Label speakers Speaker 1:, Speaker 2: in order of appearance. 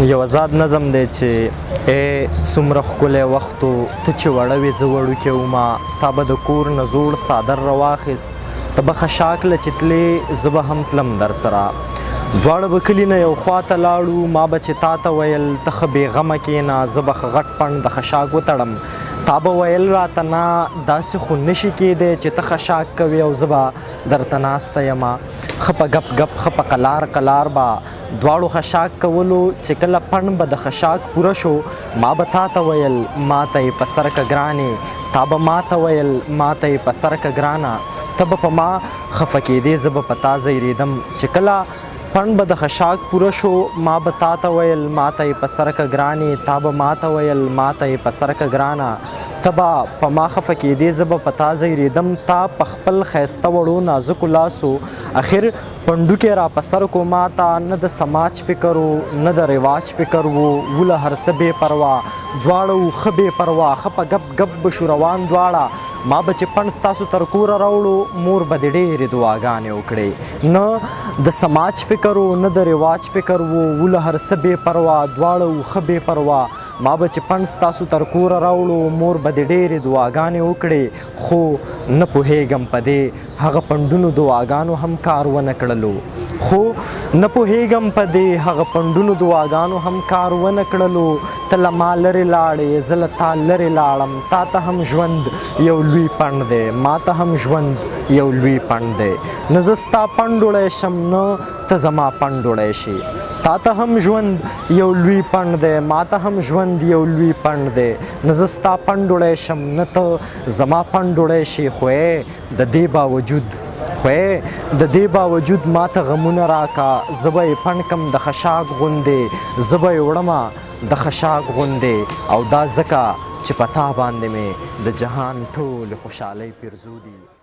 Speaker 1: یو آزاد نظم دی چې ای څومره ښکلی وخت و ته چې وړه وې زه وړوکی ومه تا به د کور نه زوړ څادر راواخیست ته به خشاک له چې تلې زه به هم تلم در سره دواړه به کلي نه یو خوا ته لاړو ما به چې تا ته ویل ته ښه بېغمه کښېنه زه به ښه غټ پڼ د خشاک وتړم تا به ویل راته نه داسې خو نشي کېدی چې ته خشاک کوې او زه به درته ناسته یمه ښه په ګپ ګپ ښه په قلار قلار به دواړو خشاک کولو چې کله پڼ به د خشاک پوره شو ما به تا ته ویل ما ته یې په سر که ګرانې تا به ما ته ویل ما ته یې په سر که ګرانه ته به په ما خفه کېدې زه به په تا زیرېدم چې کله پڼ به د خشاک پوره شو ما به تا ته ویل ما ته یې په سر که ګرانې تا به ما ته ویل ما ته یې په سر که ګرانه ته به په ما خفه کېدې زه به په تا زیرېدم تا په خپل ښایسته وړو نازکو لاسو اخر پنډوکې را په سر کو ما ته نه د سماج فکر و نه د رواج فکر و وله هر څه بې پروا دواړه و ښه بې پروا ښه په ګپ ګپ به شو روان دواړه ما به چې پڼ ستاسو تر کوره راوړو مور به دې ډېرې دعاګانې وکړې نه د سماج فکر و نه د رواج فکر و وله هر څه بې پروا دواړه و ښه بې پروا ما به چې پڼ ستاسو تر کوره راوړو مور به دې ډېرې دعاګانې وکړې خو نه پوهېږم په دې هغه پنډونو دعاګانو هم کار ونه کړلو خو نه پوهېږم په دې هغه پنډونو دعاګانو هم کار ونه کړلو ته له ما لرې لاړې زه له تا لرې لاړم تا ته هم ژوند یو لوی پڼ دی ما ته هم ژوند یو لوی پڼ دی نه زه ستا پڼ ډوړی شم نه ته زما پڼ ډوړی شي تا ته هم ژوند یو لوی پڼ دی ما ته هم ژوند یو لوی پڼ دی نه زه ستا پڼ ډوړی شم نه ته زما پڼ ډوړی شي خو د دې باوجود د دې باوجود ما ته غمونه راکا زه به یې پڼ کم د خشاک غوندې زه به یې وړمه د خشاک غوندې او دا ځکه چې په تا باندې مې د جهان ټولې خوشحالۍ پیرزو دي